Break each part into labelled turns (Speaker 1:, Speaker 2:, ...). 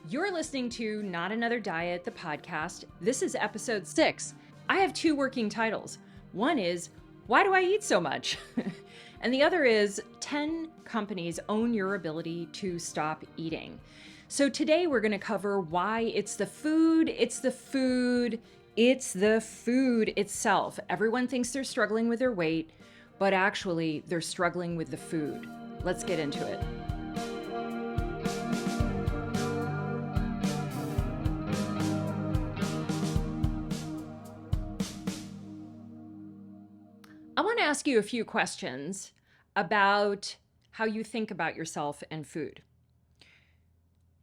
Speaker 1: You're listening to Not Another Diet, the podcast. This is episode 6. I have 2 working titles. One is, Why Do I Eat So Much? And the other is, 10 companies own your ability to stop eating. So today we're going to cover why it's the food itself. Everyone thinks they're struggling with their weight, but actually they're struggling with the food. Let's get into it. I want to ask you a few questions about how you think about yourself and food.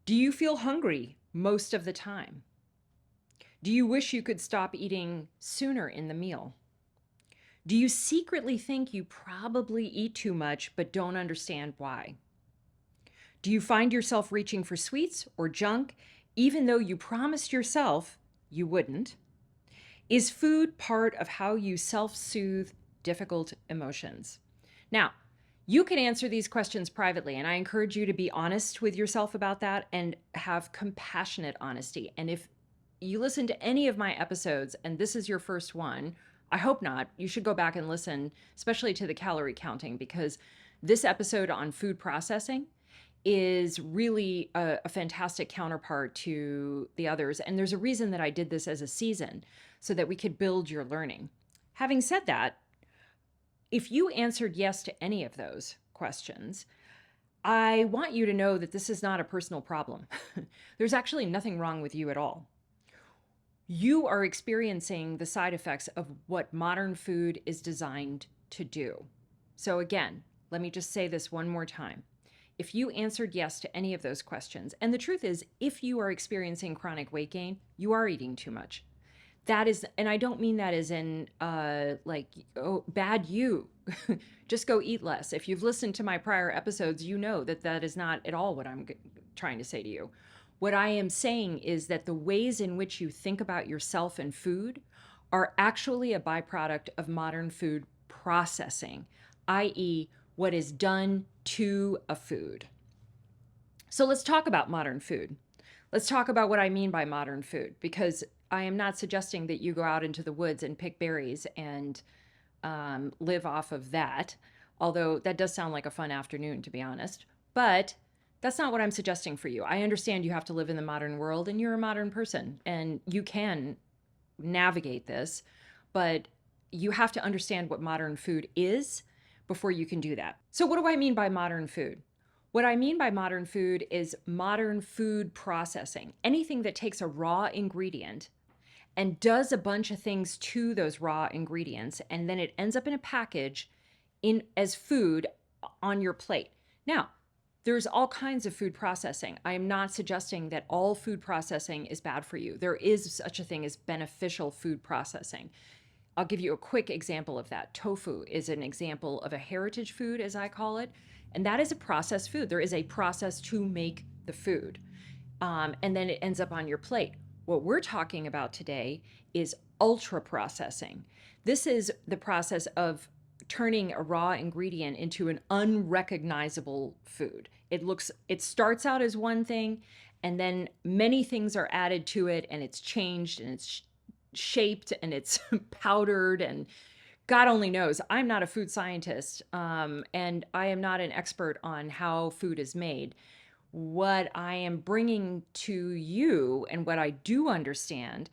Speaker 1: Do you feel hungry most of the time? Do you wish you could stop eating sooner in the meal? Do you secretly think you probably eat too much but don't understand why? Do you find yourself reaching for sweets or junk even though you promised yourself you wouldn't? Is food part of how you self-soothe difficult emotions? Now, you can answer these questions privately, and I encourage you to be honest with yourself about that and have compassionate honesty. And if you listen to any of my episodes and this is your first one, I hope not, you should go back and listen, especially to the calorie counting, because this episode on food processing is really a fantastic counterpart to the others. And there's a reason that I did this as a season so that we could build your learning. Having said that, if you answered yes to any of those questions, I want you to know that this is not a personal problem. There's actually nothing wrong with you at all. You are experiencing the side effects of what modern food is designed to do. So again, let me just say this one more time. If you answered yes to any of those questions, and the truth is, if you are experiencing chronic weight gain, you are eating too much. That is, and I don't mean that as in bad you. Just go eat less. If you've listened to my prior episodes, you know that that is not at all what I'm trying to say to you. What I am saying is that the ways in which you think about yourself and food are actually a byproduct of modern food processing, i.e., what is done to a food. So let's talk about modern food. Let's talk about what I mean by modern food, because I am not suggesting that you go out into the woods and pick berries and live off of that, although that does sound like a fun afternoon, to be honest. But that's not what I'm suggesting for you. I understand you have to live in the modern world and you're a modern person and you can navigate this, but you have to understand what modern food is before you can do that. So what do I mean by modern food? What I mean by modern food is modern food processing. Anything that takes a raw ingredient and does a bunch of things to those raw ingredients, and then it ends up in a package as food on your plate. Now, there's all kinds of food processing. I am not suggesting that all food processing is bad for you. There is such a thing as beneficial food processing. I'll give you a quick example of that. Tofu is an example of a heritage food, as I call it, and that is a processed food. There is a process to make the food, and then it ends up on your plate. What we're talking about today is ultra processing. This is the process of turning a raw ingredient into an unrecognizable food. It starts out as one thing, and then many things are added to it, and it's changed, and it's shaped, and it's powdered, and God only knows. I'm not a food scientist, and I am not an expert on how food is made. What I am bringing to you and what I do understand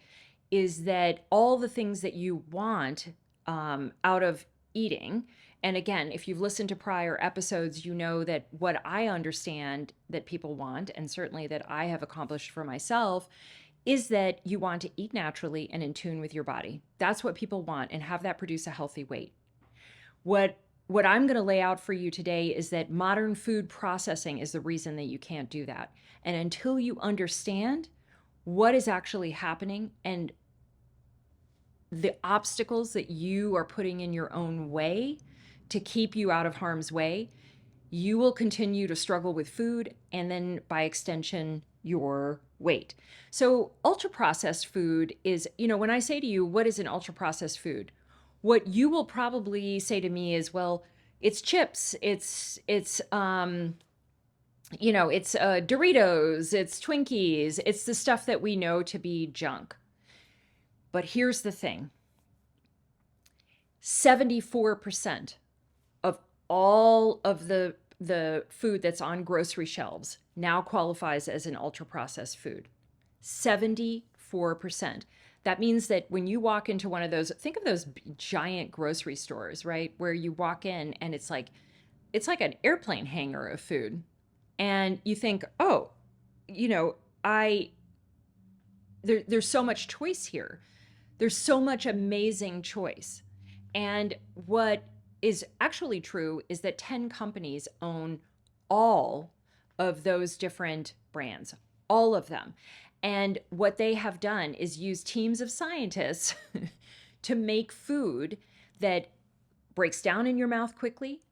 Speaker 1: is that all the things that you want out of eating, and again, if you've listened to prior episodes, you know that what I understand that people want, and certainly that I have accomplished for myself, is that you want to eat naturally and in tune with your body. That's what people want, and have that produce a healthy weight. What I'm going to lay out for you today is that modern food processing is the reason that you can't do that. And until you understand what is actually happening and the obstacles that you are putting in your own way to keep you out of harm's way, you will continue to struggle with food and then by extension, your weight. So ultra processed food is, when I say to you, what is an ultra processed food? What you will probably say to me is, well, it's chips, it's It's Doritos, it's Twinkies, it's the stuff that we know to be junk. But here's the thing: 74% of all of the food that's on grocery shelves now qualifies as an ultra processed food. 74%. That means that when you walk into one of those, think of those giant grocery stores, right? Where you walk in and it's like an airplane hangar of food. And you think, "Oh, you know, I there's so much choice here. There's so much amazing choice." And what is actually true is that 10 companies own all of those different brands, all of them. And what they have done is use teams of scientists to make food that breaks down in your mouth quickly,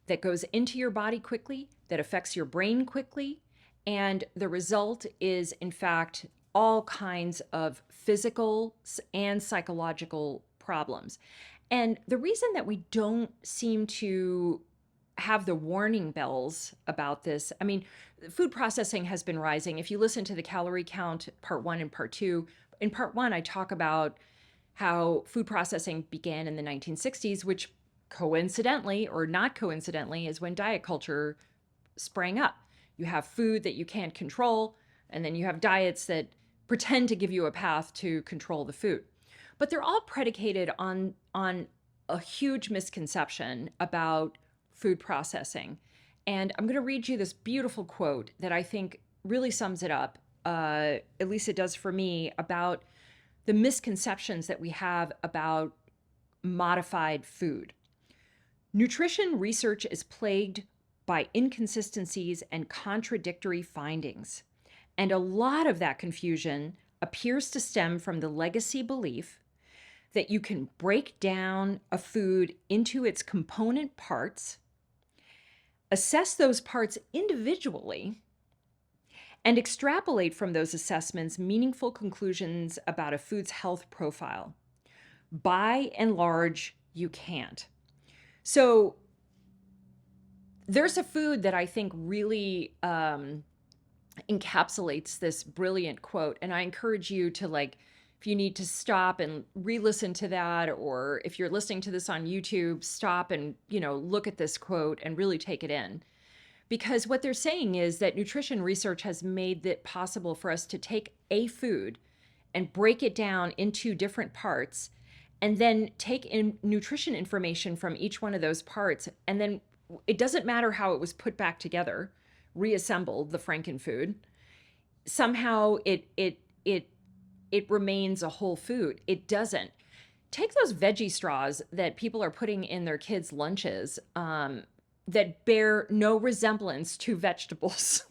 Speaker 1: that goes into your body quickly, that affects your brain quickly. And the result is, in fact, all kinds of physical and psychological problems. And the reason that we don't seem to have the warning bells about this, I mean, food processing has been rising. If you listen to the calorie count, part one and part two, in part one, I talk about how food processing began in the 1960s, which coincidentally or not coincidentally is when diet culture sprang up. You have food that you can't control, and then you have diets that pretend to give you a path to control the food. But they're all predicated on a huge misconception about food processing. And I'm going to read you this beautiful quote that I think really sums it up, at least it does for me, about the misconceptions that we have about modified food. Nutrition research is plagued by inconsistencies and contradictory findings. And a lot of that confusion appears to stem from the legacy belief that you can break down a food into its component parts, assess those parts individually, and extrapolate from those assessments meaningful conclusions about a food's health profile. By and large, you can't. So there's a food that I think really encapsulates this brilliant quote. And I encourage you to, like, if you need to stop and re-listen to that, or if you're listening to this on YouTube, stop and, look at this quote and really take it in. Because what they're saying is that nutrition research has made it possible for us to take a food and break it down into different parts, and then take in nutrition information from each one of those parts. And then it doesn't matter how it was put back together, reassembled, the Frankenfood. Somehow it remains a whole food. It doesn't. Take those veggie straws that people are putting in their kids' lunches, that bear no resemblance to vegetables.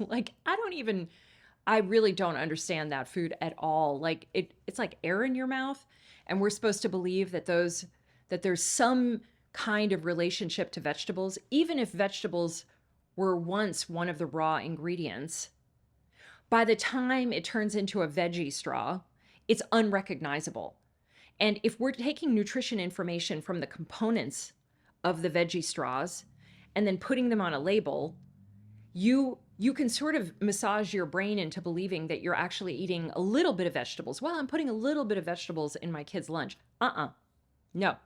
Speaker 1: I really don't understand that food at all. Like it's like air in your mouth, and we're supposed to believe that there's some kind of relationship to vegetables, even if vegetables were once one of the raw ingredients. By the time it turns into a veggie straw, it's unrecognizable. And if we're taking nutrition information from the components of the veggie straws and then putting them on a label, you can sort of massage your brain into believing that you're actually eating a little bit of vegetables. Well, I'm putting a little bit of vegetables in my kid's lunch. No.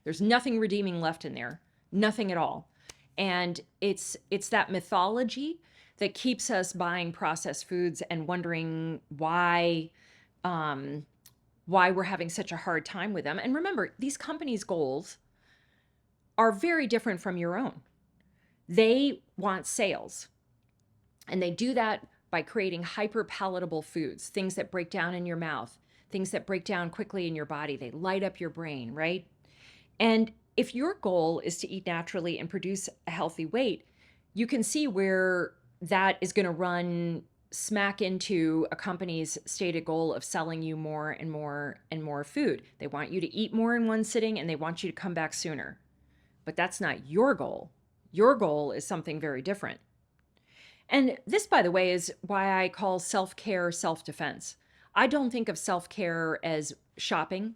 Speaker 1: There's nothing redeeming left in there. Nothing at all. And it's that mythology that keeps us buying processed foods and wondering why we're having such a hard time with them. And remember, these companies' goals are very different from your own. They want sales. And they do that by creating hyper palatable foods, things that break down in your mouth, things that break down quickly in your body. They light up your brain, right? And if your goal is to eat naturally and produce a healthy weight, you can see where that is going to run smack into a company's stated goal of selling you more and more and more food. They want you to eat more in one sitting, and they want you to come back sooner. But that's not your goal. Your goal is something very different. And this, by the way, is why I call self-care self-defense. I don't think of self-care as shopping,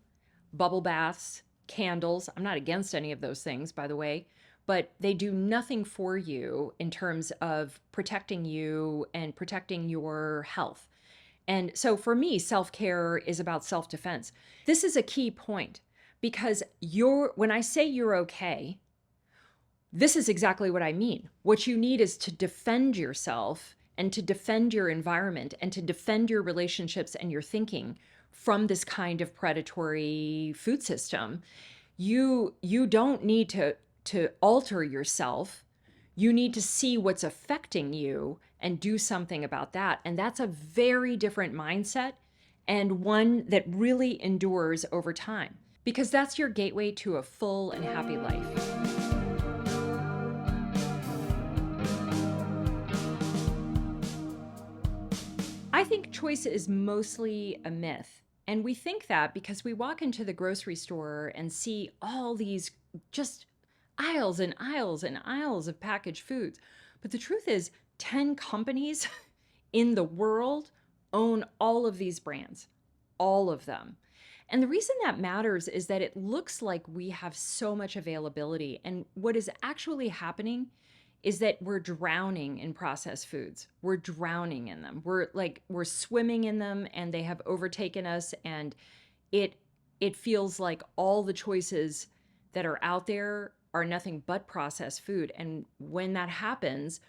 Speaker 1: bubble baths, candles. I'm not against any of those things, by the way. but they do nothing for you in terms of protecting you and protecting your health. And so for me, self-care is about self-defense. This is a key point because when I say you're okay, this is exactly what I mean. What you need is to defend yourself and to defend your environment and to defend your relationships and your thinking from this kind of predatory food system. You don't need to alter yourself. You need to see what's affecting you and do something about that. And that's a very different mindset and one that really endures over time because that's your gateway to a full and happy life. I think choice is mostly a myth. And we think that because we walk into the grocery store and see all these just aisles and aisles and aisles of packaged foods. But the truth is, 10 companies in the world own all of these brands, all of them. And the reason that matters is that it looks like we have so much availability. And what is actually happening is that we're drowning in processed foods. We're drowning in them. We're swimming in them and they have overtaken us, and it feels like all the choices that are out there are nothing but processed food. And when that happens,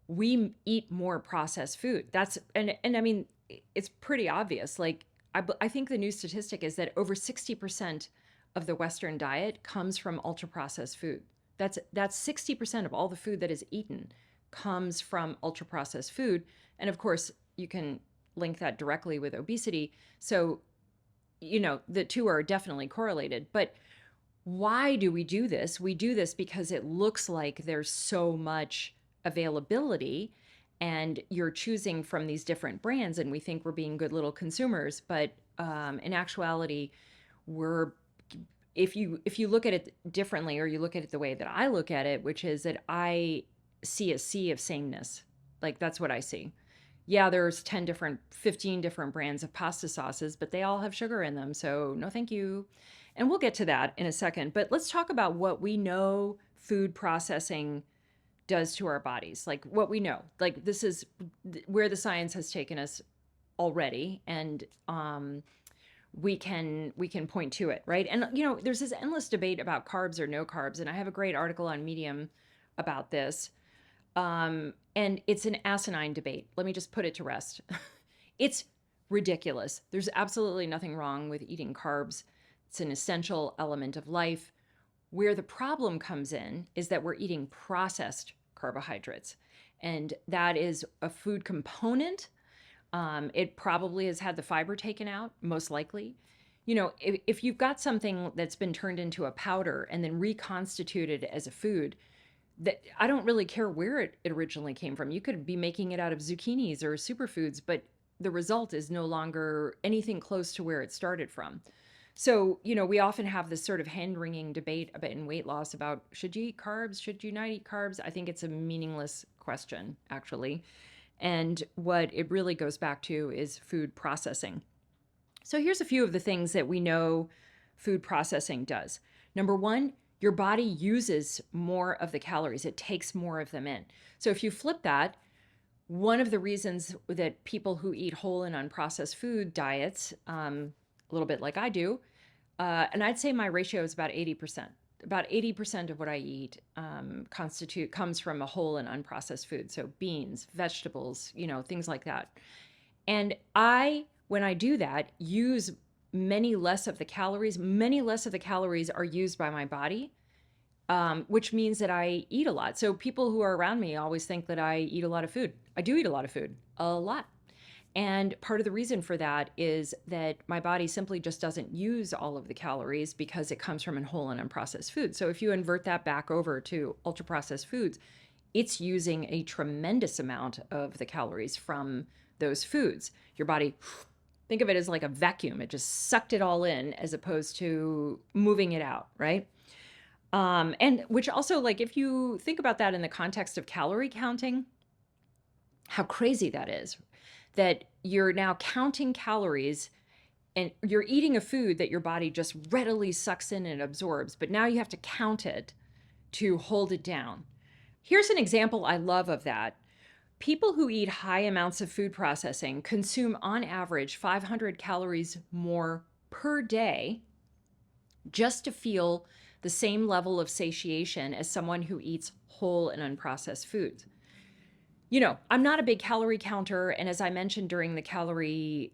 Speaker 1: we eat more processed food. And I mean, it's pretty obvious. Like I think the new statistic is that over 60% of the Western diet comes from ultra processed food. That's 60% of all the food that is eaten comes from ultra processed food. And of course, you can link that directly with obesity. So, the two are definitely correlated. But why do we do this? We do this because it looks like there's so much availability and you're choosing from these different brands and we think we're being good little consumers. But in actuality, if you look at it differently, or you look at it the way that I look at it, which is that I see a sea of sameness. Like that's what I see. Yeah, there's 15 different brands of pasta sauces, but they all have sugar in them. So no, thank you. And we'll get to that in a second. But let's talk about what we know food processing does to our bodies. Like what we know. Like this is where the science has taken us already. And we can point to it, right? And there's this endless debate about carbs or no carbs, and I have a great article on Medium about this. And it's an asinine debate. Let me just put it to rest. It's ridiculous. There's absolutely nothing wrong with eating carbs. It's an essential element of life. Where the problem comes in is that we're eating processed carbohydrates, and that is a food component. It probably has had the fiber taken out, most likely. If you've got something that's been turned into a powder and then reconstituted as a food, that I don't really care where it originally came from. You could be making it out of zucchinis or superfoods, but the result is no longer anything close to where it started from. So, we often have this sort of hand-wringing debate about in weight loss about should you eat carbs? Should you not eat carbs? I think it's a meaningless question, actually. And what it really goes back to is food processing. So here's a few of the things that we know food processing does. Number one, your body uses more of the calories. It takes more of them in. So if you flip that, one of the reasons that people who eat whole and unprocessed food diets, a little bit like I do, and I'd say my ratio is about 80%. About 80% of what I eat comes from a whole and unprocessed food. So beans, vegetables, things like that. And when I do that, use many less of the calories. Many less of the calories are used by my body, which means that I eat a lot. So people who are around me always think that I eat a lot of food. I do eat a lot of food, a lot. And part of the reason for that is that my body simply just doesn't use all of the calories because it comes from a whole and unprocessed food. So if you invert that back over to ultra processed foods, it's using a tremendous amount of the calories from those foods. Your body, think of it as like a vacuum. It just sucked it all in as opposed to moving it out, right? And which also, like, if you think about that in the context of calorie counting, how crazy that is. That you're now counting calories and you're eating a food that your body just readily sucks in and absorbs, but now you have to count it to hold it down. Here's an example I love of that. People who eat high amounts of food processing consume on average 500 calories more per day just to feel the same level of satiation as someone who eats whole and unprocessed foods. I'm not a big calorie counter. And as I mentioned during the calorie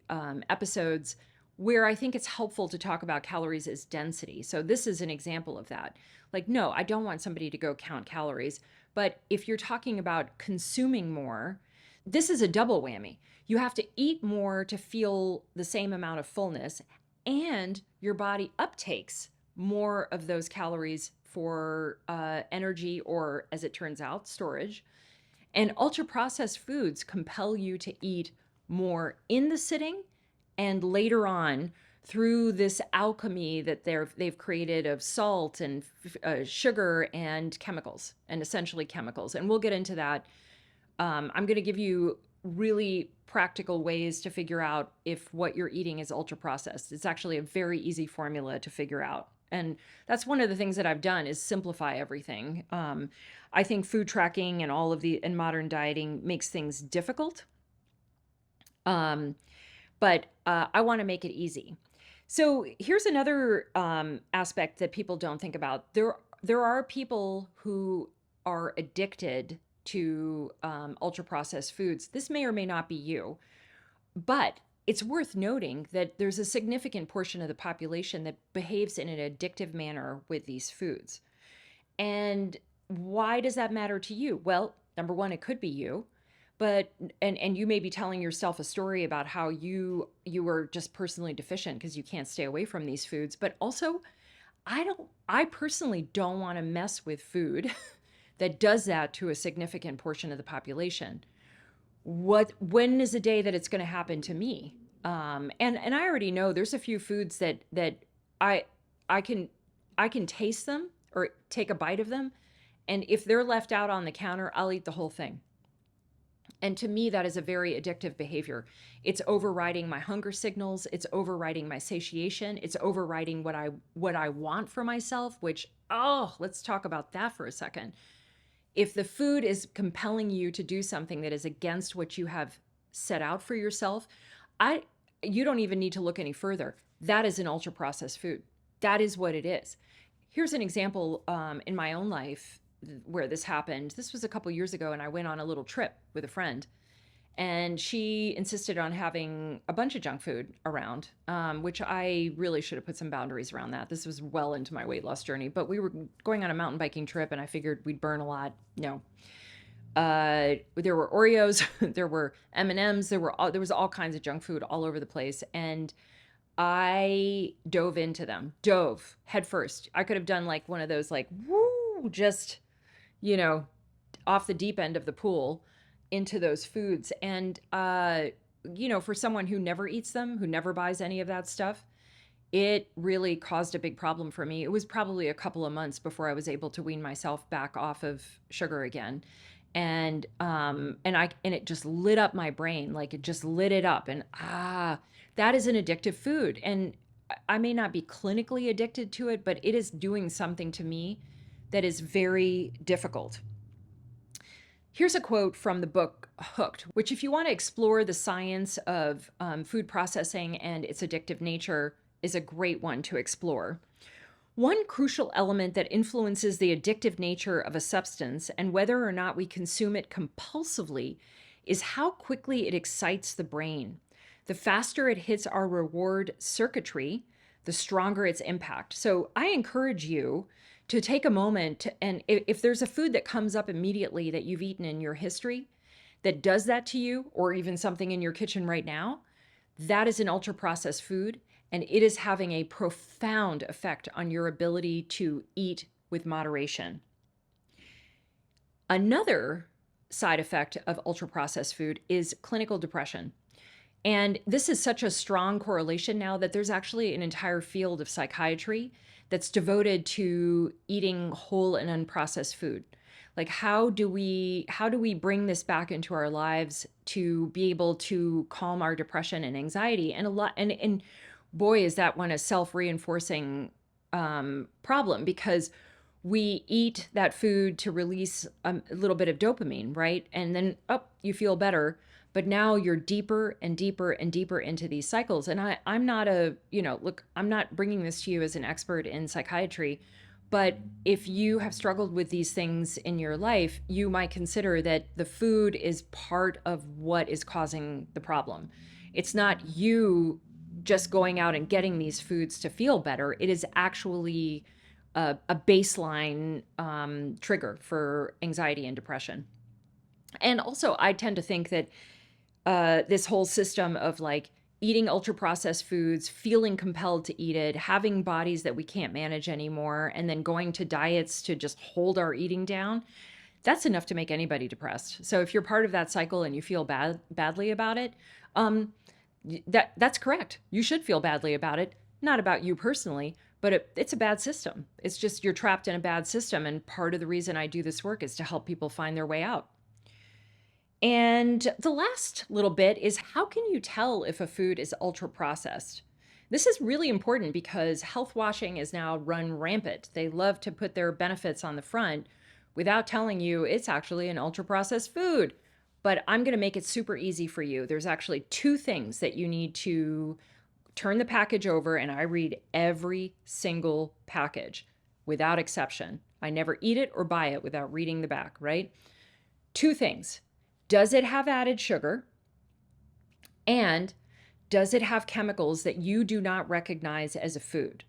Speaker 1: episodes, where I think it's helpful to talk about calories is density. So this is an example of that. Like, no, I don't want somebody to go count calories. But if you're talking about consuming more, this is a double whammy. You have to eat more to feel the same amount of fullness, and your body uptakes more of those calories for energy or, as it turns out, storage. And ultra processed foods compel you to eat more in the sitting and later on through this alchemy that they've created of salt and sugar and chemicals, and essentially chemicals. And we'll get into that. I'm going to give you really practical ways to figure out if what you're eating is ultra processed. It's actually a very easy formula to figure out. And that's one of the things that I've done is simplify everything. I think food tracking and all of and modern dieting makes things difficult. But I want to make it easy. So here's another aspect that people don't think about. There are people who are addicted to ultra processed foods. This may or may not be you, but it's worth noting that there's a significant portion of the population that behaves in an addictive manner with these foods. And why does that matter to you? Well, number one, it could be you, but and you may be telling yourself a story about how you were just personally deficient because you can't stay away from these foods. But also, I personally don't want to mess with food that does that to a significant portion of the population. When is the day that it's going to happen to me? And I already know there's a few foods that I I can taste them or take a bite of them, and if they're left out on the counter, I'll eat the whole thing. And to me, that is a very addictive behavior. It's overriding my hunger signals. It's overriding my satiation. It's overriding what I want for myself, which, oh, let's talk about that for a second. If the food is compelling you to do something that is against what you have set out for yourself, you don't even need to look any further. That is an ultra processed food. That is what it is. Here's an example in my own life where this happened. This was a couple years ago, and I went on a little trip with a friend, and she insisted on having a bunch of junk food around, which I really should have put some boundaries around that. This was well into my weight loss journey, but we were going on a mountain biking trip, and I figured we'd burn a lot. No. There were Oreos, there were M&Ms, there was all kinds of junk food all over the place, and I dove head first. I could have done like one of those like, woo, just, off the deep end of the pool into those foods. And, for someone who never eats them, who never buys any of that stuff, it really caused a big problem for me. It was probably a couple of months before I was able to wean myself back off of sugar again. And it just lit up my brain. Like it just lit it up. And that is an addictive food. And I may not be clinically addicted to it, but it is doing something to me that is very difficult. Here's a quote from the book Hooked, which, if you want to explore the science of food processing and its addictive nature, is a great one to explore. One crucial element that influences the addictive nature of a substance and whether or not we consume it compulsively is how quickly it excites the brain. The faster it hits our reward circuitry, the stronger its impact. So I encourage you to take a moment and if there's a food that comes up immediately that you've eaten in your history that does that to you, or even something in your kitchen right now, that is an ultra processed food, and it is having a profound effect on your ability to eat with moderation. Another side effect of ultra processed food is clinical depression. And this is such a strong correlation now that there's actually an entire field of psychiatry that's devoted to eating whole and unprocessed food. Like how do we bring this back into our lives to be able to calm our depression and anxiety? And boy, is that one a self-reinforcing problem, because we eat that food to release a little bit of dopamine, right? And then, oh, you feel better. But now you're deeper and deeper and deeper into these cycles. And I'm not look, I'm not bringing this to you as an expert in psychiatry, but if you have struggled with these things in your life, you might consider that the food is part of what is causing the problem. It's not you just going out and getting these foods to feel better. It is actually a baseline trigger for anxiety and depression. And also, I tend to think that this whole system of like eating ultra processed foods, feeling compelled to eat it, having bodies that we can't manage anymore, and then going to diets to just hold our eating down, that's enough to make anybody depressed. So if you're part of that cycle and you feel badly about it, um, that's correct. You should feel badly about it, not about you personally, but it's a bad system. It's just you're trapped in a bad system. And part of the reason I do this work is to help people find their way out. And the last little bit is, how can you tell if a food is ultra processed? This is really important because health washing is now run rampant. They love to put their benefits on the front without telling you it's actually an ultra processed food. But I'm going to make it super easy for you. There's actually two things that you need to turn the package over, and I read every single package without exception. I never eat it or buy it without reading the back, right? Two things. Does it have added sugar? And does it have chemicals that you do not recognize as a food?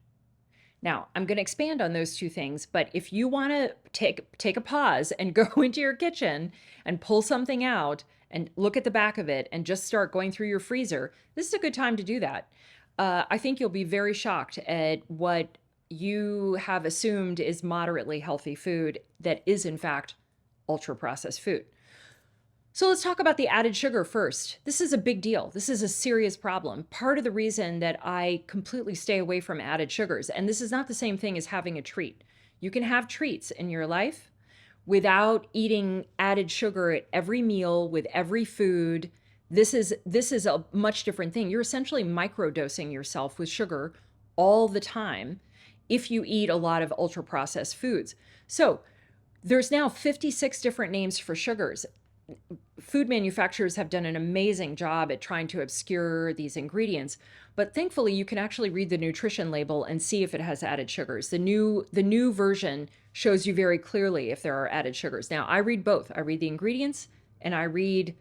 Speaker 1: Now, I'm going to expand on those two things, but if you want to take a pause and go into your kitchen and pull something out and look at the back of it and just start going through your freezer, this is a good time to do that. I think you'll be very shocked at what you have assumed is moderately healthy food that is, in fact, ultra processed food. So let's talk about the added sugar first. This is a big deal. This is a serious problem. Part of the reason that I completely stay away from added sugars, and this is not the same thing as having a treat. You can have treats in your life without eating added sugar at every meal with every food. This is a much different thing. You're essentially microdosing yourself with sugar all the time if you eat a lot of ultra processed foods. So there's now 56 different names for sugars. Food manufacturers have done an amazing job at trying to obscure these ingredients, but thankfully you can actually read the nutrition label and see if it has added sugars. The new version shows you very clearly if there are added sugars. Now, I read both. I read the ingredients and I read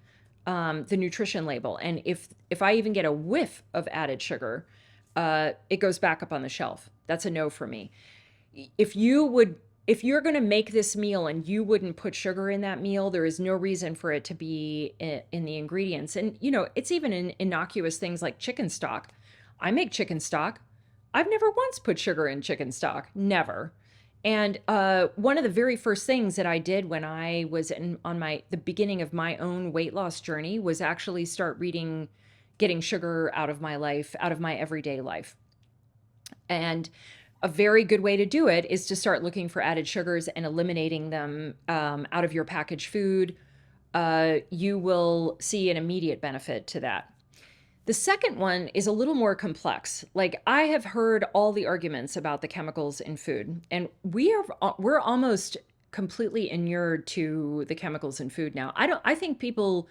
Speaker 1: the nutrition label. And if I even get a whiff of added sugar, it goes back up on the shelf. That's a no for me. If you're going to make this meal and you wouldn't put sugar in that meal, there is no reason for it to be in the ingredients. And, it's even in innocuous things like chicken stock. I make chicken stock. I've never once put sugar in chicken stock. Never. And one of the very first things that I did when I was on the beginning of my own weight loss journey was actually start getting sugar out of my life, out of my everyday life. And a very good way to do it is to start looking for added sugars and eliminating them out of your packaged food. You will see an immediate benefit to that. The second one is a little more complex. Like, I have heard all the arguments about the chemicals in food, and we're almost completely inured to the chemicals in food now. I think people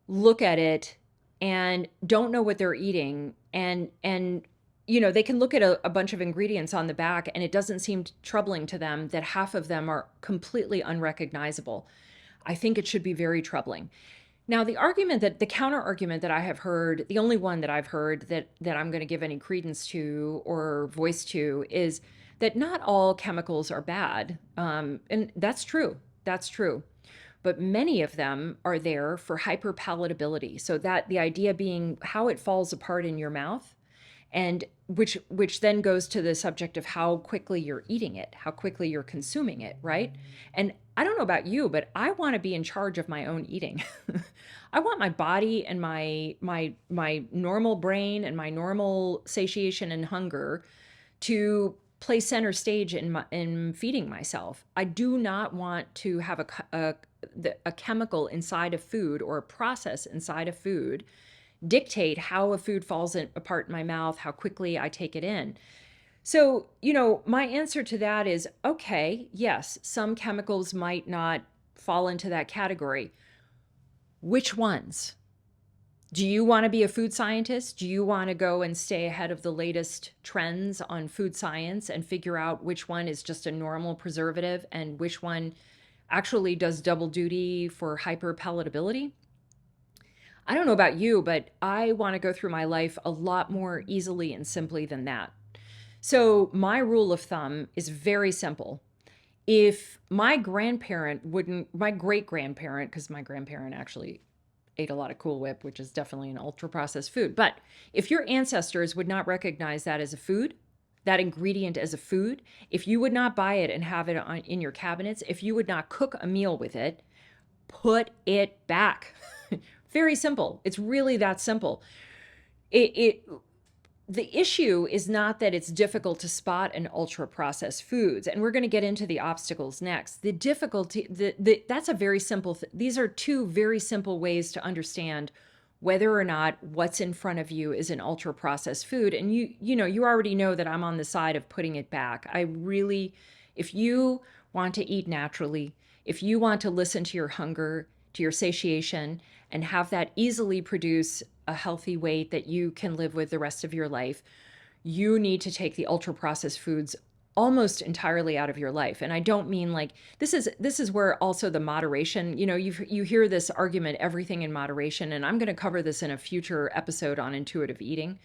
Speaker 1: look at it and don't know what they're eating, and they can look at a bunch of ingredients on the back and it doesn't seem troubling to them that half of them are completely unrecognizable. I think it should be very troubling. Now, the counter argument that I have heard, the only one that I've heard that I'm going to give any credence to or voice to, is that not all chemicals are bad. And that's true. That's true. But many of them are there for hyperpalatability. So that the idea being how it falls apart in your mouth, and which then goes to the subject of how quickly you're eating it, how quickly you're consuming it, right? And I don't know about you, but I want to be in charge of my own eating. I want my body and my normal brain and my normal satiation and hunger to play center stage in feeding myself. I do not want to have a chemical inside of food or a process inside of food dictate how a food falls apart in my mouth, how quickly I take it in. So, my answer to that is okay, yes, some chemicals might not fall into that category. Which ones? Do you want to be a food scientist? Do you want to go and stay ahead of the latest trends on food science and figure out which one is just a normal preservative and which one actually does double duty for hyperpalatability? I don't know about you, but I want to go through my life a lot more easily and simply than that. So, my rule of thumb is very simple. If my grandparent wouldn't, my great grandparent, because my grandparent actually ate a lot of Cool Whip, which is definitely an ultra processed food, but if your ancestors would not recognize that as a food, that ingredient as a food, if you would not buy it and have it in your cabinets, if you would not cook a meal with it, put it back. Very simple. It's really that simple. It the issue is not that it's difficult to spot an ultra processed foods, and we're going to get into the obstacles next. The difficulty, that's a very simple. These are two very simple ways to understand whether or not what's in front of you is an ultra processed food. And you already know that I'm on the side of putting it back. I really, if you want to eat naturally, if you want to listen to your hunger, to your satiation, and have that easily produce a healthy weight that you can live with the rest of your life, you need to take the ultra processed foods almost entirely out of your life. And I don't mean like this is where also the moderation, you hear this argument, everything in moderation, and I'm going to cover this in a future episode on intuitive eating,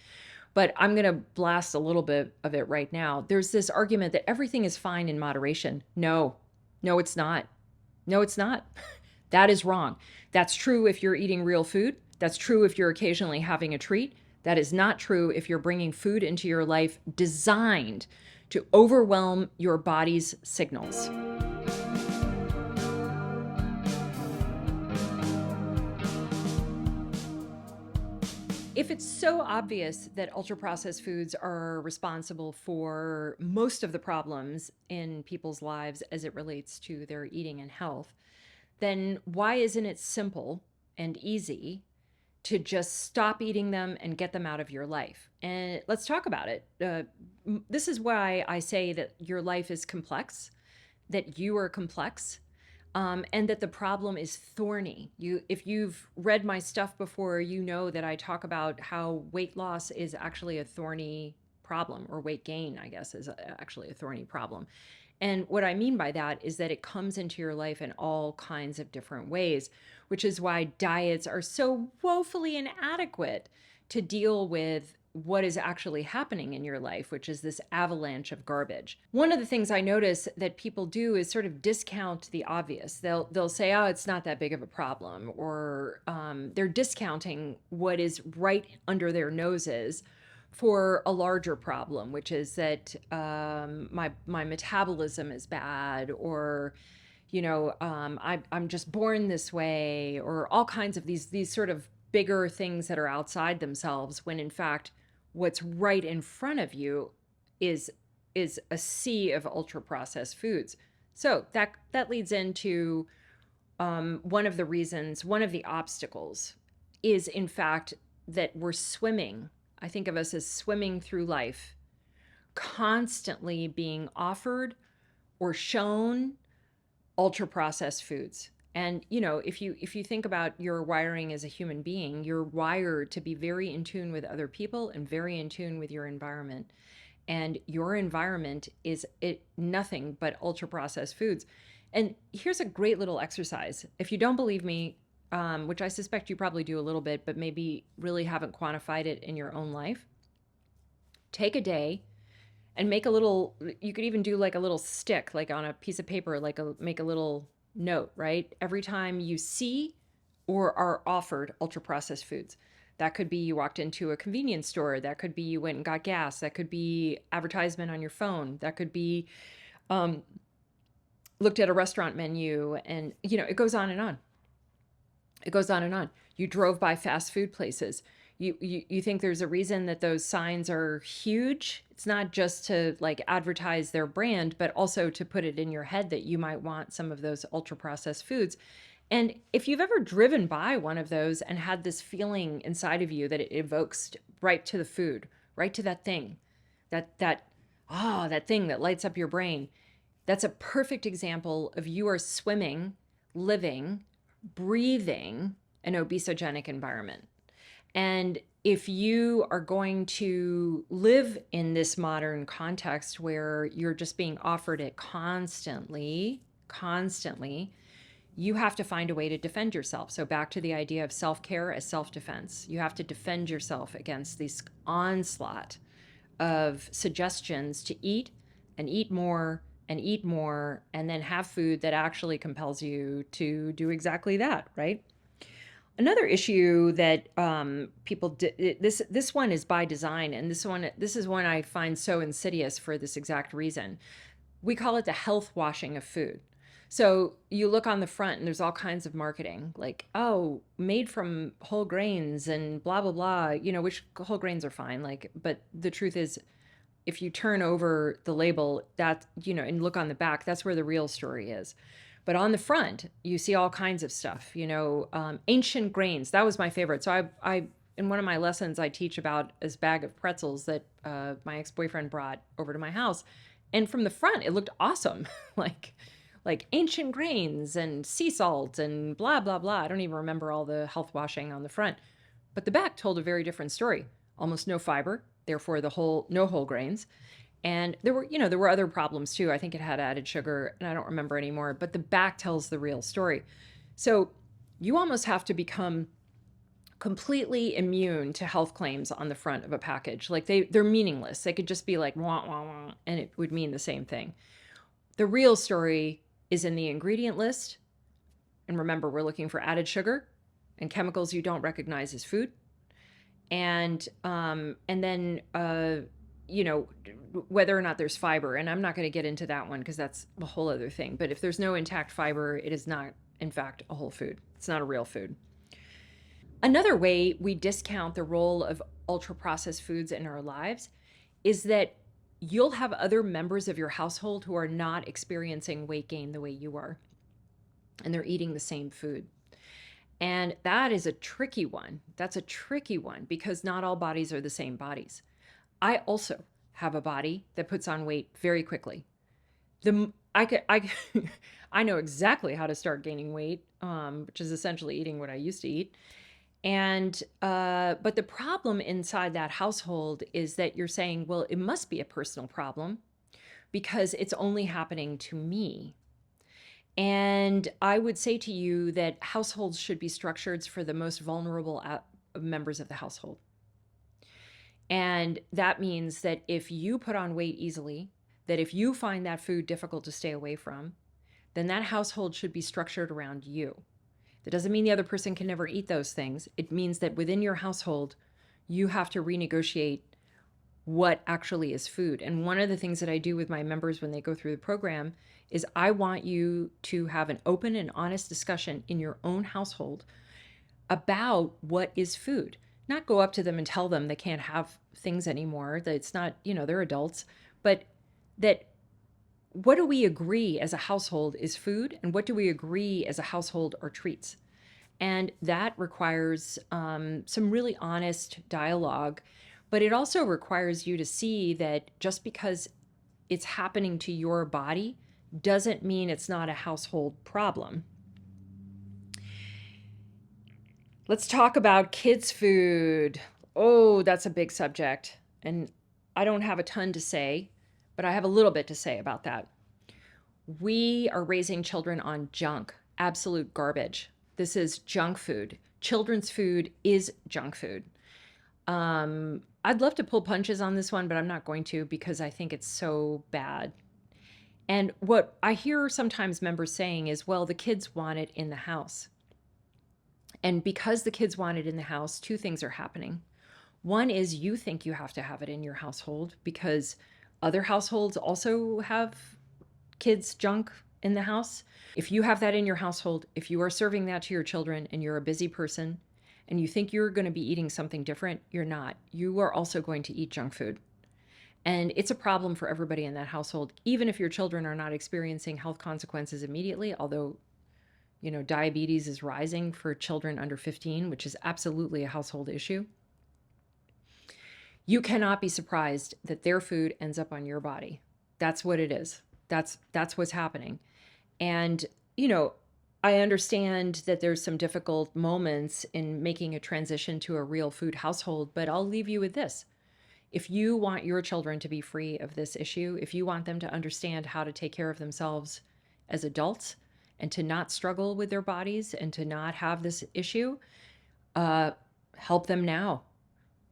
Speaker 1: but I'm going to blast a little bit of it right now. There's this argument that everything is fine in moderation. No, it's not. No, it's not. That is wrong. That's true if you're eating real food. That's true if you're occasionally having a treat. That is not true if you're bringing food into your life designed to overwhelm your body's signals. If it's so obvious that ultra-processed foods are responsible for most of the problems in people's lives as it relates to their eating and health, then why isn't it simple and easy to just stop eating them and get them out of your life? And let's talk about it. This is why I say that your life is complex, that you are complex, and that the problem is thorny. If you've read my stuff before, you know that I talk about how weight loss is actually a thorny problem, or weight gain, I guess, is actually a thorny problem. And what I mean by that is that it comes into your life in all kinds of different ways, which is why diets are so woefully inadequate to deal with what is actually happening in your life, which is this avalanche of garbage. One of the things I notice that people do is sort of discount the obvious. They'll say, "Oh, it's not that big of a problem," or they're discounting what is right under their noses for a larger problem, which is that my metabolism is bad, or I'm just born this way, or all kinds of these sort of bigger things that are outside themselves, when in fact what's right in front of you is a sea of ultra processed foods. So that leads into one of the obstacles is in fact that we're swimming. I think of us as swimming through life, constantly being offered or shown ultra processed foods. And if you think about your wiring as a human being, you're wired to be very in tune with other people and very in tune with your environment. And your environment is nothing but ultra processed foods. And here's a great little exercise. If you don't believe me, which I suspect you probably do a little bit, but maybe really haven't quantified it in your own life, take a day and make a little, you could even do like a little stick, like on a piece of paper, make a little note, right? Every time you see or are offered ultra processed foods. That could be you walked into a convenience store. That could be you went and got gas. That could be advertisement on your phone. That could be looked at a restaurant menu, and it goes on and on. It goes on and on. You drove by fast food places. You think there's a reason that those signs are huge? It's not just to like advertise their brand, but also to put it in your head that you might want some of those ultra processed foods. And if you've ever driven by one of those and had this feeling inside of you that it evokes right to the food, right to that thing, that Ah, that thing that lights up your brain. That's a perfect example of you are swimming, living, breathing an obesogenic environment. And if you are going to live in this modern context where you're just being offered it constantly, you have to find a way to defend yourself. So, back to the idea of self care as self defense. You have to defend yourself against this onslaught of suggestions to eat and eat more and eat more, and then have food that actually compels you to do exactly that, right? Another issue that this one is by design, and this is one I find so insidious for this exact reason. We call it the health washing of food. So you look on the front and there's all kinds of marketing like, oh, made from whole grains and blah blah blah, which whole grains are fine, like, but the truth is, if you turn over the label, that, and look on the back, that's where the real story is. But on the front, you see all kinds of stuff, ancient grains. That was my favorite. So I in one of my lessons, I teach about this bag of pretzels that my ex-boyfriend brought over to my house. And from the front, it looked awesome. like ancient grains and sea salt and blah, blah, blah. I don't even remember all the health washing on the front. But the back told a very different story. Almost no fiber, therefore no whole grains. And there were other problems too. I think it had added sugar, and I don't remember anymore, but the back tells the real story. So you almost have to become completely immune to health claims on the front of a package. Like they're meaningless. They could just be like wah wah wah, and it would mean the same thing. The real story is in the ingredient list. And remember, we're looking for added sugar and chemicals you don't recognize as food. And then whether or not there's fiber. And I'm not going to get into that one because that's a whole other thing. But if there's no intact fiber, it is not, in fact, a whole food. It's not a real food. Another way we discount the role of ultra processed foods in our lives is that you'll have other members of your household who are not experiencing weight gain the way you are, and they're eating the same food. And that is a tricky one. That's a tricky one because not all bodies are the same bodies. I also have a body that puts on weight very quickly. I know exactly how to start gaining weight, which is essentially eating what I used to eat. And but the problem inside that household is that you're saying, well, it must be a personal problem because it's only happening to me. And I would say to you that households should be structured for the most vulnerable members of the household. And that means that if you put on weight easily, that if you find that food difficult to stay away from, then that household should be structured around you. That doesn't mean the other person can never eat those things. It means that within your household, you have to renegotiate what actually is food. And one of the things that I do with my members when they go through the program is I want you to have an open and honest discussion in your own household about what is food. Not go up to them and tell them they can't have things anymore, that it's not, they're adults, but that what do we agree as a household is food, and what do we agree as a household are treats? And that requires some really honest dialogue, but it also requires you to see that just because it's happening to your body doesn't mean it's not a household problem. Let's talk about kids' food. Oh, that's a big subject. And I don't have a ton to say, but I have a little bit to say about that. We are raising children on junk, absolute garbage. This is junk food. Children's food is junk food. I'd love to pull punches on this one, but I'm not going to because I think it's so bad. And what I hear sometimes members saying is, well, the kids want it in the house. And because the kids want it in the house, two things are happening. One is you think you have to have it in your household because other households also have kids' junk in the house. If you have that in your household, if you are serving that to your children and you're a busy person and you think you're going to be eating something different, you're not. You are also going to eat junk food. And it's a problem for everybody in that household, even if your children are not experiencing health consequences immediately, although diabetes is rising for children under 15, which is absolutely a household issue. you cannot be surprised that their food ends up on your body. That's what it is. That's what's happening. And, you know, I understand that there's some difficult moments in making a transition to a real food household, but I'll leave you with this. If you want your children to be free of this issue, if you want them to understand how to take care of themselves as adults and to not struggle with their bodies and to not have this issue, help them now.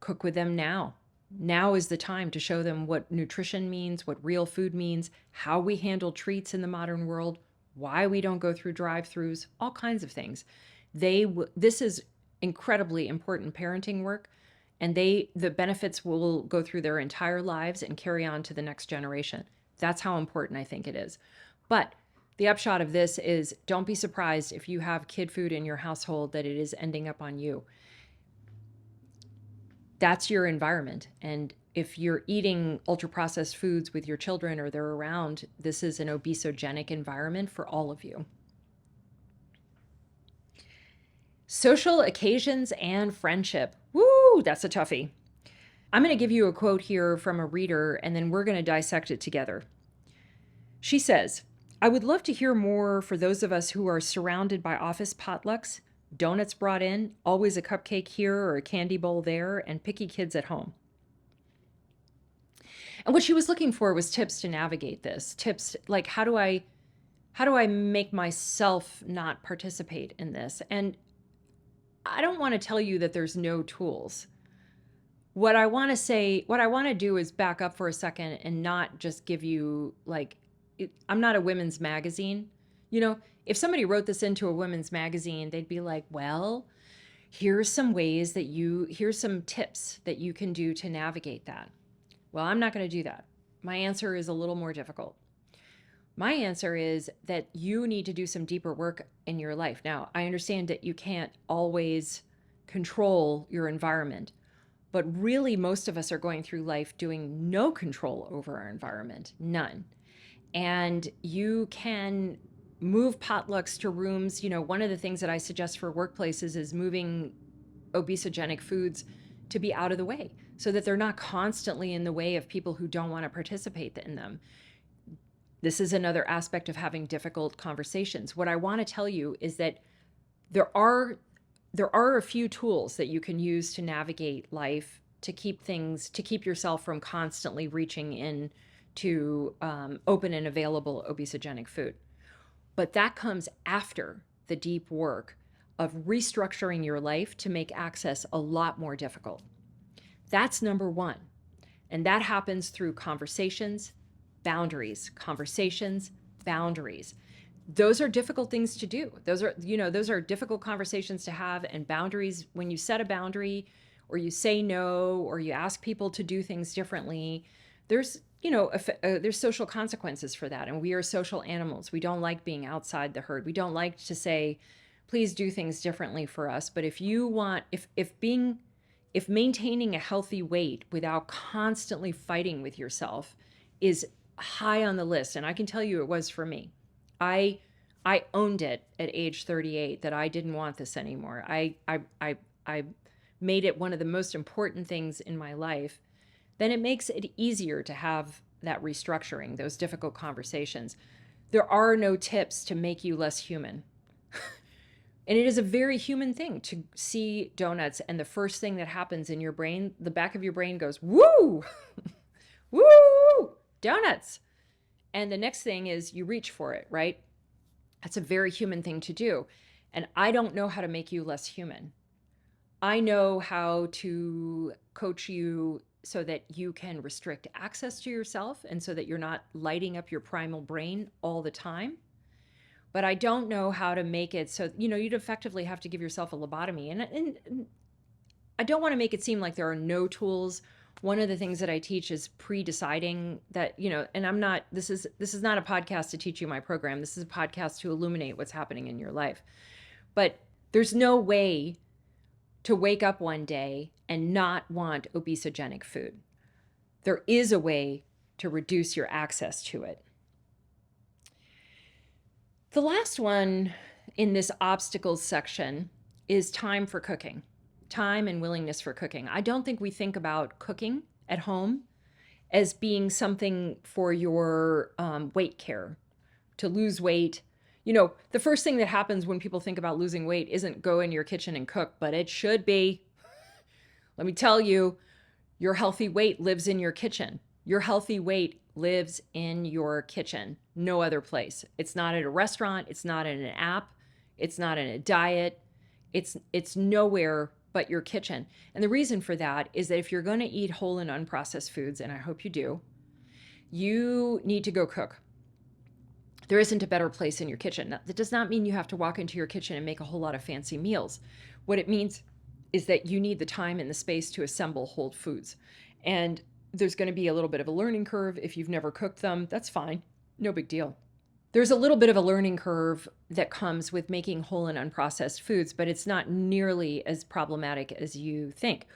Speaker 1: Cook with them now. Now is the time to show them what nutrition means, what real food means, how we handle treats in the modern world, why we don't go through drive-throughs, all kinds of things. This is incredibly important parenting work, and the benefits will go through their entire lives and carry on to the next generation. That's how important I think it is. But the upshot of this is, don't be surprised if you have kid food in your household that it is ending up on you. That's your environment. And if you're eating ultra-processed foods with your children or they're around, this is an obesogenic environment for all of you. Social occasions and friendship. Woo, that's a toughie. I'm going to give you a quote here from a reader, and then we're going to dissect it together. She says, "I would love to hear more for those of us who are surrounded by office potlucks, donuts brought in, always a cupcake here or a candy bowl there, and picky kids at home." And what she was looking for was tips to navigate this. Tips like, how do I make myself not participate in this? And I don't want to tell you that there's no tools. What I want to do is back up for a second and not just give you I'm not a women's magazine. If somebody wrote this into a women's magazine, they'd be like, well, here's some tips that you can do to navigate that. Well, I'm not going to do that. My answer is a little more difficult. My answer is that you need to do some deeper work in your life. Now, I understand that you can't always control your environment, but really most of us are going through life doing no control over our environment, none. And you can move potlucks to rooms. One of the things that I suggest for workplaces is moving obesogenic foods to be out of the way so that they're not constantly in the way of people who don't want to participate in them. This is another aspect of having difficult conversations. What I want to tell you is that there are a few tools that you can use to navigate life, to keep yourself from constantly reaching in to open and available obesogenic food. But that comes after the deep work of restructuring your life to make access a lot more difficult. That's number one. And that happens through conversations, boundaries. Those are difficult things to do. Those are difficult conversations to have, and boundaries, when you set a boundary or you say no or you ask people to do things differently, there's social consequences for that. And we are social animals. We don't like being outside the herd. We don't like to say, please do things differently for us. But if maintaining a healthy weight without constantly fighting with yourself is high on the list, and I can tell you it was for me. I owned it at age 38 that I didn't want this anymore. I made it one of the most important things in my life. Then it makes it easier to have that restructuring, those difficult conversations. There are no tips to make you less human. And it is a very human thing to see donuts, and the first thing that happens in your brain, the back of your brain goes, woo, woo, donuts. And the next thing is you reach for it, right? That's a very human thing to do. And I don't know how to make you less human. I know how to coach you so that you can restrict access to yourself and so that you're not lighting up your primal brain all the time. But I don't know how to make it so, you'd effectively have to give yourself a lobotomy. And I don't want to make it seem like there are no tools. One of the things that I teach is pre-deciding that, and this is not a podcast to teach you my program. This is a podcast to illuminate what's happening in your life. But there's no way to wake up one day and not want obesogenic food. There is a way to reduce your access to it. The last one in this obstacles section is time for cooking. time and willingness for cooking. I don't think we think about cooking at home as being something for your weight care, to lose weight. You know, the first thing that happens when people think about losing weight isn't go in your kitchen and cook, but it should be. Let me tell you, your healthy weight lives in your kitchen. Your healthy weight lives in your kitchen, no other place. It's not at a restaurant, it's not in an app, it's not in a diet. It's nowhere but your kitchen. And the reason for that is that if you're going to eat whole and unprocessed foods, and I hope you do, you need to go cook. There isn't a better place in your kitchen. Now, that does not mean you have to walk into your kitchen and make a whole lot of fancy meals. What it means is that you need the time and the space to assemble whole foods. And there's going to be a little bit of a learning curve. If you've never cooked them, that's fine. No big deal. There's a little bit of a learning curve that comes with making whole and unprocessed foods, but it's not nearly as problematic as you think.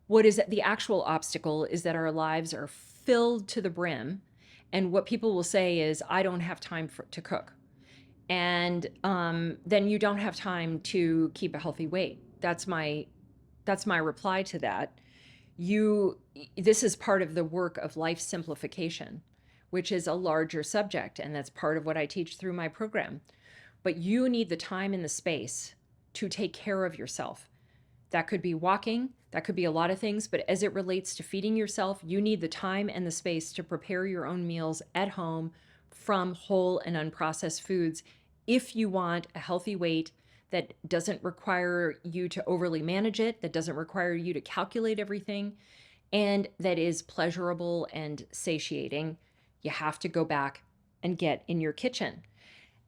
Speaker 1: What is the actual obstacle is that our lives are filled to the brim. And what people will say is, I don't have time to cook. And then you don't have time to keep a healthy weight. That's my reply to that. This is part of the work of life simplification, which is a larger subject. And that's part of what I teach through my program. But you need the time and the space to take care of yourself. That could be walking, that could be a lot of things, but as it relates to feeding yourself, you need the time and the space to prepare your own meals at home from whole and unprocessed foods if you want a healthy weight that doesn't require you to overly manage it, that doesn't require you to calculate everything, and that is pleasurable and satiating. You have to go back and get in your kitchen.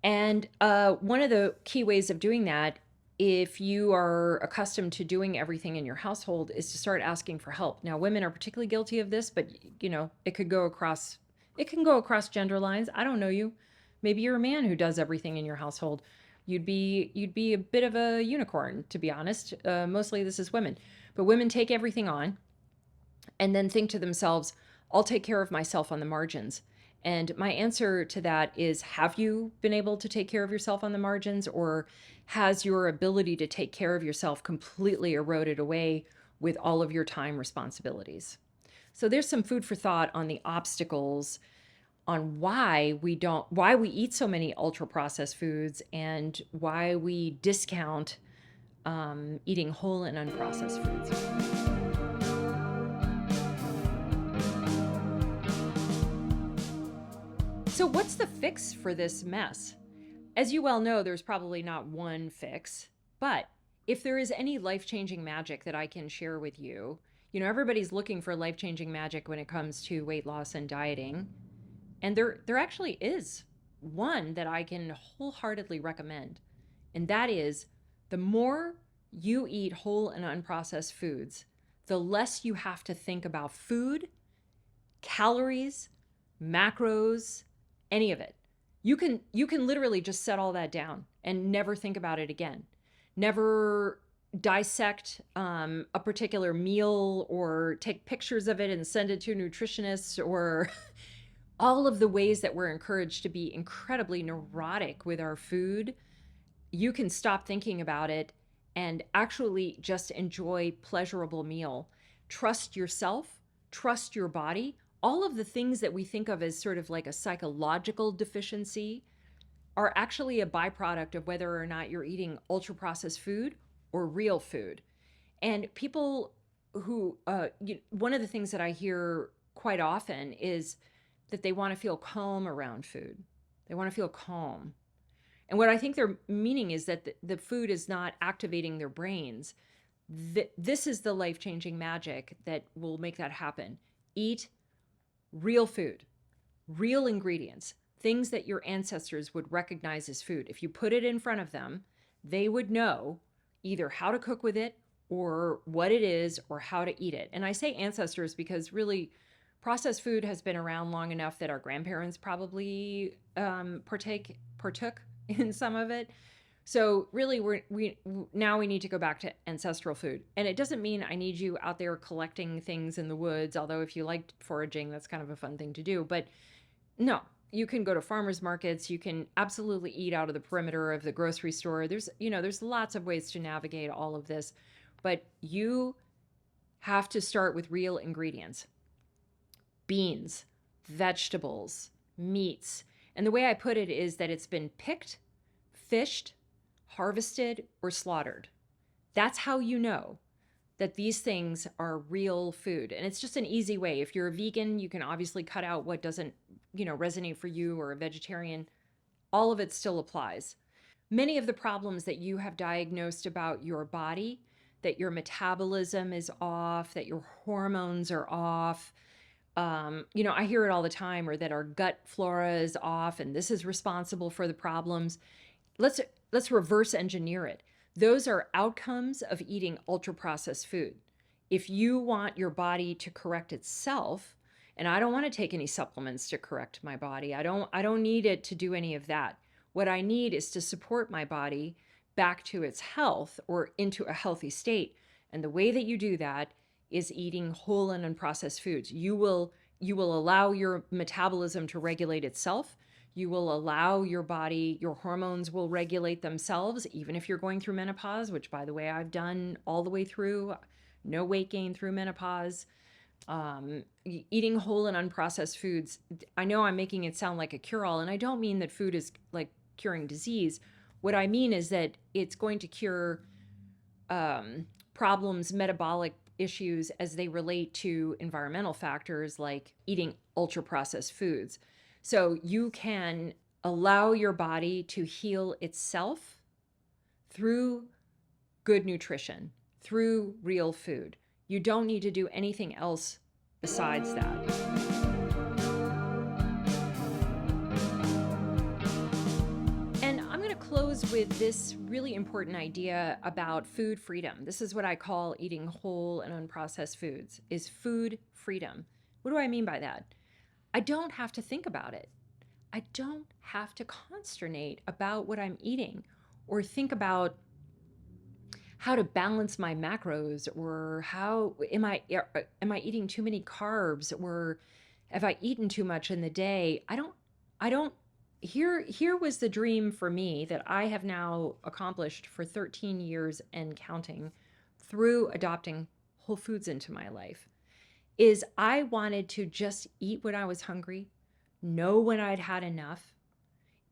Speaker 1: And one of the key ways of doing that, if you are accustomed to doing everything in your household, is to start asking for help. Now, women are particularly guilty of this, but you know, it can go across gender lines. I don't know you. Maybe you're a man who does everything in your household. You'd be a bit of a unicorn, to be honest. Mostly this is women. But women take everything on and then think to themselves, I'll take care of myself on the margins. And my answer to that is, have you been able to take care of yourself on the margins, or has your ability to take care of yourself completely eroded away with all of your time responsibilities? So there's some food for thought on the obstacles on why we eat so many ultra processed foods and why we discount eating whole and unprocessed foods. So what's the fix for this mess? As you well know, there's probably not one fix, but if there is any life-changing magic that I can share with you, you know, everybody's looking for life-changing magic when it comes to weight loss and dieting. And there actually is one that I can wholeheartedly recommend. And that is, the more you eat whole and unprocessed foods, the less you have to think about food, calories, macros, any of it. You can literally just set all that down and never think about it again. Never dissect a particular meal or take pictures of it and send it to nutritionists, or all of the ways that we're encouraged to be incredibly neurotic with our food. You can stop thinking about it and actually just enjoy pleasurable meal. Trust yourself, trust your body. All of the things that we think of as sort of like a psychological deficiency are actually a byproduct of whether or not you're eating ultra processed food or real food. And people who, one of the things that I hear quite often is that they want to feel calm around food. They want to feel calm. And what I think they're meaning is that the food is not activating their brains. This is the life-changing magic that will make that happen. Eat real food, real ingredients, things that your ancestors would recognize as food. If you put it in front of them, they would know either how to cook with it or what it is or how to eat it. And I say ancestors because really processed food has been around long enough that our grandparents probably partook in some of it. So really we need to go back to ancestral food. And it doesn't mean I need you out there collecting things in the woods, although if you liked foraging, that's kind of a fun thing to do. But no, you can go to farmers markets. You can absolutely eat out of the perimeter of the grocery store. There's lots of ways to navigate all of this. but you have to start with real ingredients: beans, vegetables, meats. And the way I put it is that it's been picked, fished, harvested, or slaughtered. That's how you know that these things are real food. And it's just an easy way. If you're a vegan, you can obviously cut out what doesn't, resonate for you, or a vegetarian. All of it still applies. Many of the problems that you have diagnosed about your body, that your metabolism is off, that your hormones are off, I hear it all the time, or that our gut flora is off and this is responsible for the problems. Let's reverse engineer it. Those are outcomes of eating ultra processed food. If you want your body to correct itself, and I don't want to take any supplements to correct my body. I don't need it to do any of that. What I need is to support my body back to its health, or into a healthy state. And the way that you do that is eating whole and unprocessed foods. You will allow your metabolism to regulate itself. You will allow your body, your hormones will regulate themselves, even if you're going through menopause, which, by the way, I've done all the way through. No weight gain through menopause. Eating whole and unprocessed foods. I know I'm making it sound like a cure-all, and I don't mean that food is like curing disease. What I mean is that it's going to cure problems, metabolic issues, as they relate to environmental factors like eating ultra processed foods. So you can allow your body to heal itself through good nutrition, through real food. You don't need to do anything else besides that. And I'm going to close with this really important idea about food freedom. This is what I call eating whole and unprocessed foods, is food freedom. What do I mean by that? I don't have to think about it. I don't have to consternate about what I'm eating, or think about how to balance my macros, or how am I eating too many carbs, or have I eaten too much in the day? I don't here was the dream for me that I have now accomplished for 13 years and counting, through adopting whole foods into my life. Is I wanted to just eat when I was hungry, know when I'd had enough,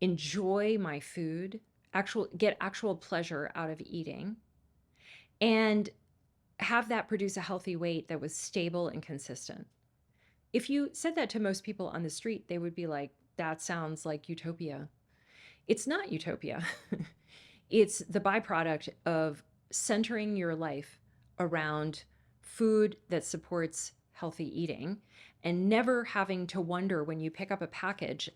Speaker 1: enjoy my food, get actual pleasure out of eating, and have that produce a healthy weight that was stable and consistent. If you said that to most people on the street, they would be like, that sounds like utopia. It's not utopia. It's the byproduct of centering your life around food that supports healthy eating, and never having to wonder when you pick up a package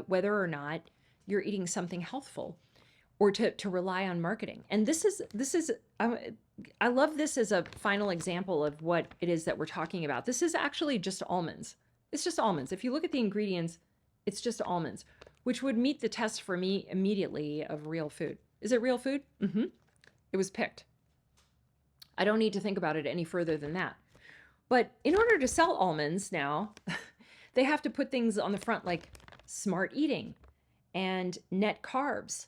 Speaker 1: whether or not you're eating something healthful, or to rely on marketing. And this is I love this as a final example of what it is that we're talking about. This is actually just almonds. It's just almonds. If you look at the ingredients, it's just almonds, which would meet the test for me immediately of real food. Is it real food? Mm-hmm. It was picked. I don't need to think about it any further than that. But in order to sell almonds now, they have to put things on the front like smart eating and net carbs.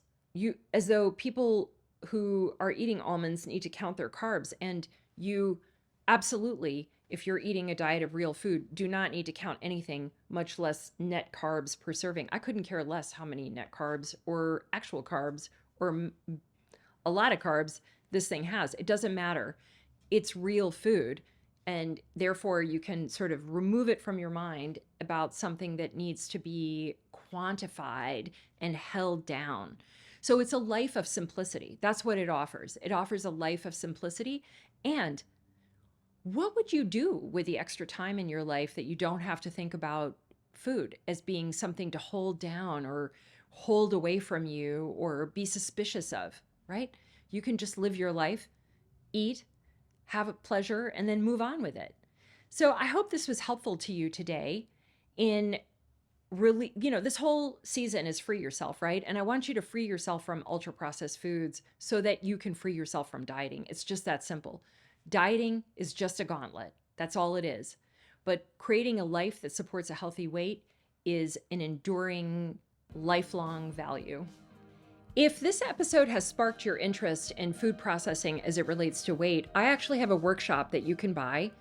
Speaker 1: As though people who are eating almonds need to count their carbs. And you absolutely, if you're eating a diet of real food, do not need to count anything, much less net carbs per serving. I couldn't care less how many net carbs, or actual carbs, or a lot of carbs this thing has. It doesn't matter. It's real food. And therefore, you can sort of remove it from your mind about something that needs to be quantified and held down. So it's a life of simplicity. That's what it offers. It offers a life of simplicity. And what would you do with the extra time in your life that you don't have to think about food as being something to hold down, or hold away from you, or be suspicious of, right? You can just live your life, eat, have a pleasure, and then move on with it. So I hope this was helpful to you today in really, this whole season is free yourself, right? And I want you to free yourself from ultra processed foods so that you can free yourself from dieting. It's just that simple. Dieting is just a gauntlet. That's all it is. But creating a life that supports a healthy weight is an enduring, lifelong value. If this episode has sparked your interest in food processing as it relates to weight, I actually have a workshop that you can buy,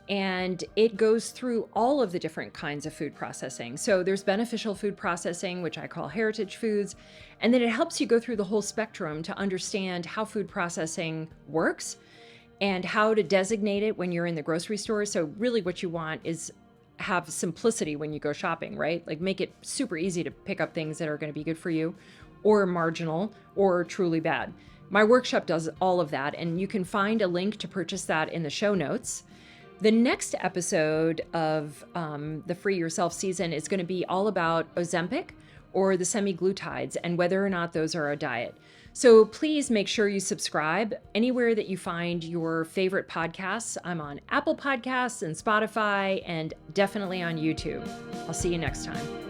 Speaker 1: and it goes through all of the different kinds of food processing. So there's beneficial food processing, which I call heritage foods, and then it helps you go through the whole spectrum to understand how food processing works and how to designate it when you're in the grocery store. So really what you want is have simplicity when you go shopping, right? Like make it super easy to pick up things that are going to be good for you or marginal or truly bad. My workshop does all of that, and you can find a link to purchase that in the show notes. The next episode of the Free Yourself season is going to be all about Ozempic or the semaglutides and whether or not those are a diet. So please make sure you subscribe anywhere that you find your favorite podcasts. I'm on Apple Podcasts and Spotify and definitely on YouTube. I'll see you next time.